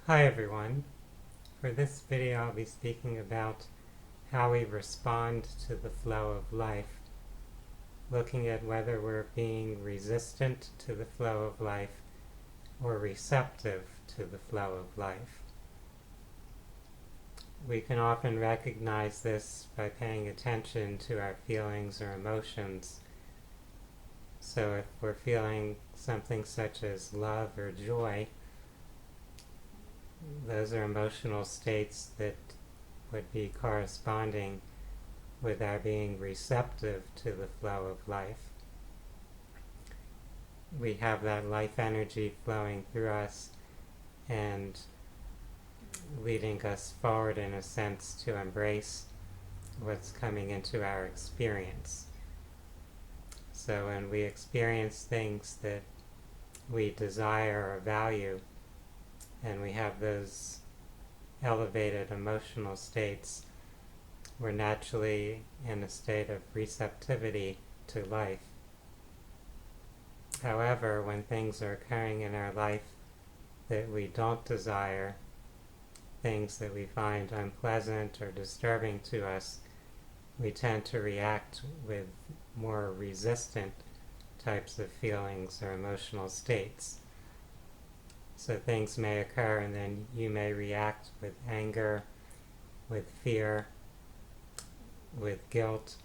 Hi everyone. For this video I'll be speaking about how we respond to the flow of life, looking at whether we're being resistant to the flow of life or receptive to the flow of life. We can often recognize this by paying attention to our feelings or emotions. So if we're feeling something such as love or joy, those are emotional states that would be corresponding with our being receptive to the flow of life. We have that life energy flowing through us and leading us forward in a sense to embrace what's coming into our experience. So when we experience things that we desire or value, and we have those elevated emotional states, we're naturally in a state of receptivity to life. However, when things are occurring in our life that we don't desire, things that we find unpleasant or disturbing to us, we tend to react with more resistant types of feelings or emotional states. So things may occur and then you may react with anger, with fear, with guilt.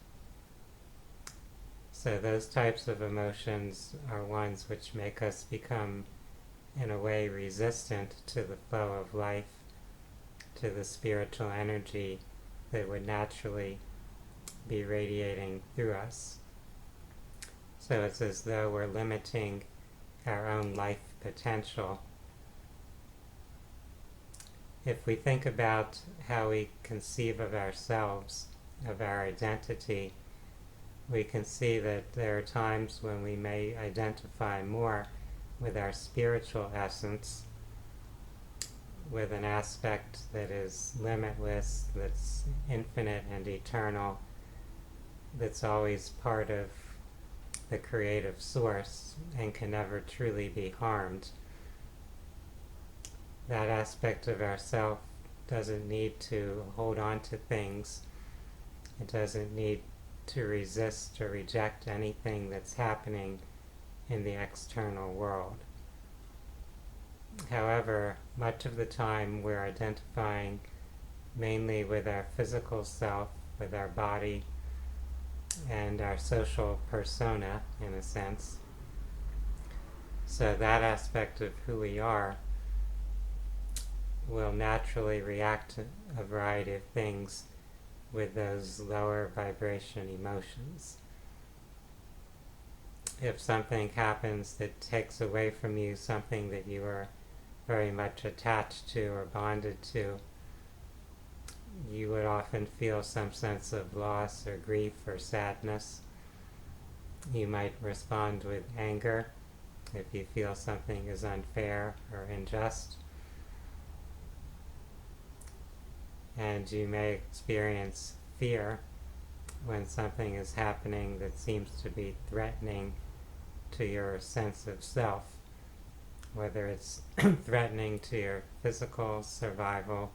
So those types of emotions are ones which make us become, in a way, resistant to the flow of life, to the spiritual energy that would naturally be radiating through us. So it's as though we're limiting our own life potential. If we think about how we conceive of ourselves, of our identity, we can see that there are times when we may identify more with our spiritual essence, with an aspect that is limitless, that's infinite and eternal, that's always part of the creative source and can never truly be harmed. That aspect of ourself doesn't need to hold on to things. It doesn't need to resist or reject anything that's happening in the external world. However, much of the time we're identifying mainly with our physical self, with our body, and our social persona, in a sense. So that aspect of who we are will naturally react to a variety of things with those lower vibration emotions. If something happens that takes away from you something that you are very much attached to or bonded to, you would often feel some sense of loss or grief or sadness. You might respond with anger if you feel something is unfair or unjust. And you may experience fear when something is happening that seems to be threatening to your sense of self, whether it's threatening to your physical survival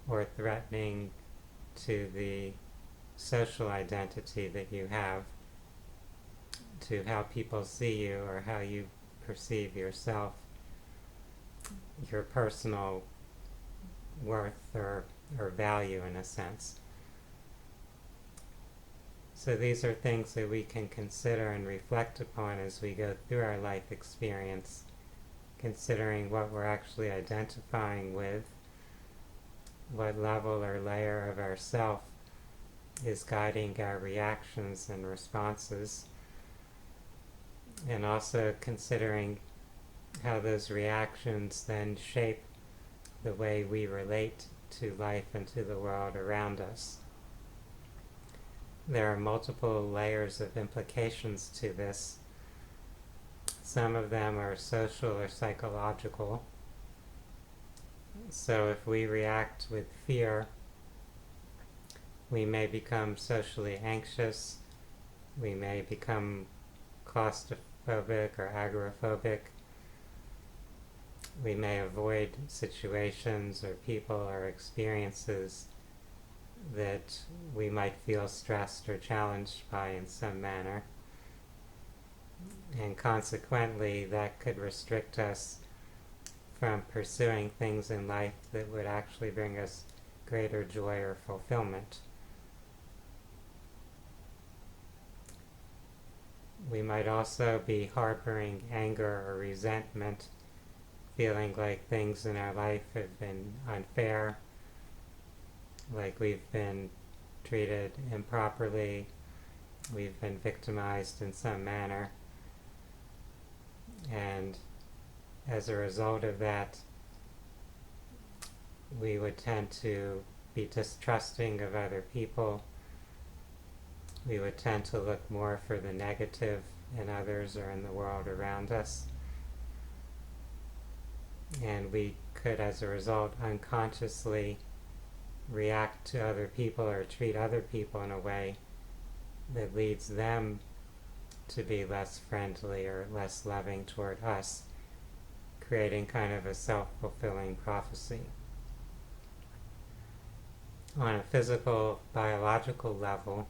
or threatening to the social identity that you have, to how people see you or how you perceive yourself, your personal worth or value, in a sense. So these are things that we can consider and reflect upon as we go through our life experience, considering what we're actually identifying with, what level or layer of ourself is guiding our reactions and responses, and also considering how those reactions then shape the way we relate to life and to the world around us. There are multiple layers of implications to this. Some of them are social or psychological. So if we react with fear, we may become socially anxious, we may become claustrophobic or agoraphobic. We may avoid situations or people or experiences that we might feel stressed or challenged by in some manner. And consequently, that could restrict us from pursuing things in life that would actually bring us greater joy or fulfillment. We might also be harboring anger or resentment, feeling like things in our life have been unfair, like we've been treated improperly, we've been victimized in some manner. And as a result of that, we would tend to be distrusting of other people. We would tend to look more for the negative in others or in the world around us. And we could, as a result, unconsciously react to other people or treat other people in a way that leads them to be less friendly or less loving toward us, creating kind of a self-fulfilling prophecy. On a physical, biological level,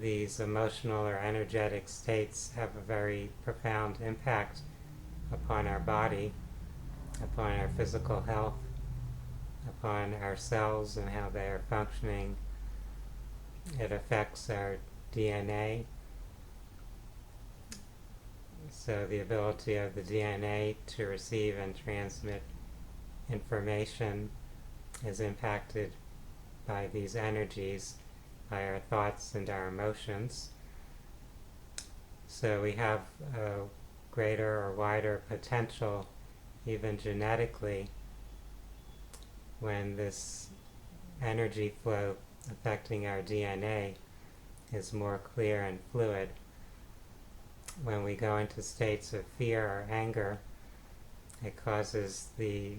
these emotional or energetic states have a very profound impact upon our body, upon our physical health, upon our cells and how they are functioning. It affects our DNA. So the ability of the DNA to receive and transmit information is impacted by these energies, by our thoughts and our emotions. So we have a greater or wider potential, even genetically, when this energy flow affecting our DNA is more clear and fluid. When we go into states of fear or anger, it causes the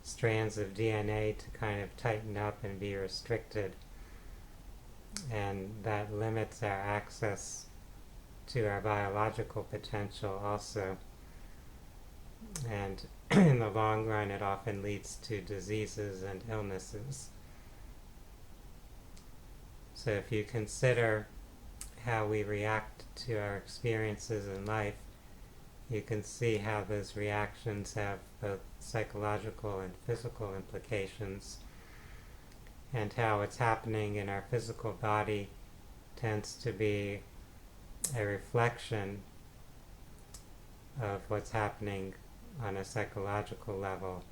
strands of DNA to kind of tighten up and be restricted, and that limits our access to our biological potential also. And in the long run, it often leads to diseases and illnesses. So if you consider how we react to our experiences in life, you can see how those reactions have both psychological and physical implications, and how what's happening in our physical body tends to be a reflection of what's happening on a psychological level,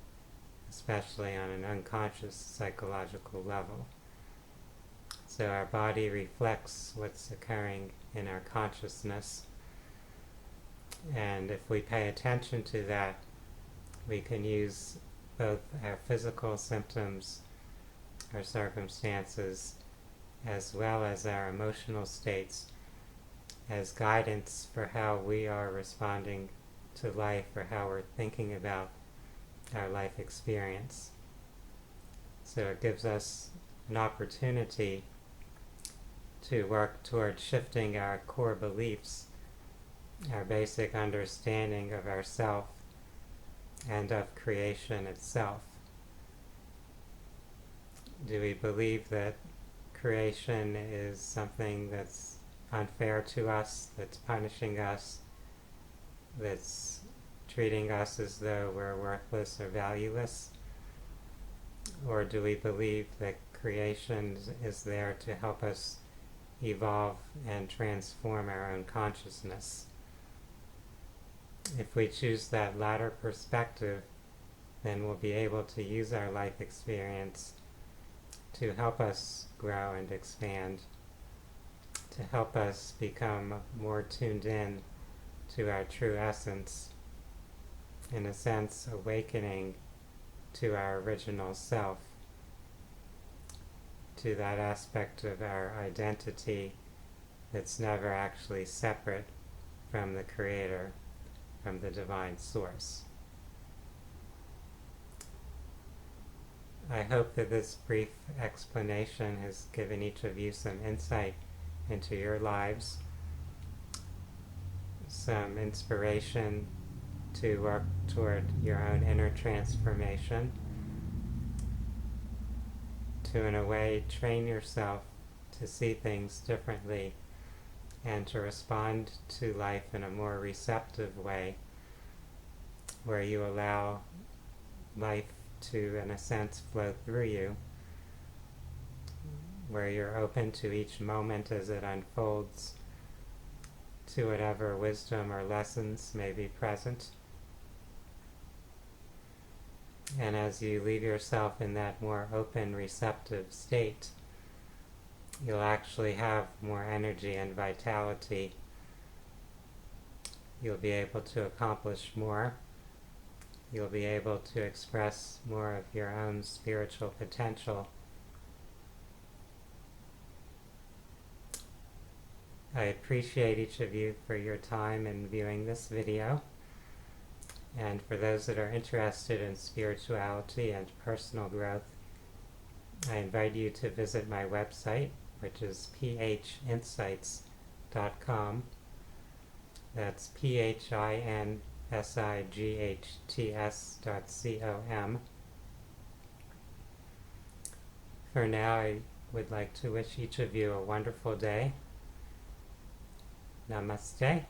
especially on an unconscious psychological level. So our body reflects what's occurring in our consciousness, and if we pay attention to that, we can use both our physical symptoms or circumstances as well as our emotional states as guidance for how we are responding to life or how we're thinking about our life experience. So it gives us an opportunity to work toward shifting our core beliefs, our basic understanding of ourself and of creation itself. Do we believe that creation is something that's unfair to us, that's punishing us, that's treating us as though we're worthless or valueless? Or do we believe that creation is there to help us evolve and transform our own consciousness? If we choose that latter perspective, then we'll be able to use our life experience to help us grow and expand, to help us become more tuned in to our true essence, in a sense awakening to our original self, to that aspect of our identity that's never actually separate from the Creator, from the divine source. I hope that this brief explanation has given each of you some insight into your lives, some inspiration to work toward your own inner transformation, to in a way train yourself to see things differently and to respond to life in a more receptive way, where you allow life to, in a sense, flow through you, where you're open to each moment as it unfolds, to whatever wisdom or lessons may be present. And as you leave yourself in that more open, receptive state, you'll actually have more energy and vitality. You'll be able to accomplish more. You'll be able to express more of your own spiritual potential. I appreciate each of you for your time in viewing this video. And for those that are interested in spirituality and personal growth, I invite you to visit my website, which is phinsights.com. That's phinsights.com. For now, I would like to wish each of you a wonderful day. Namaste.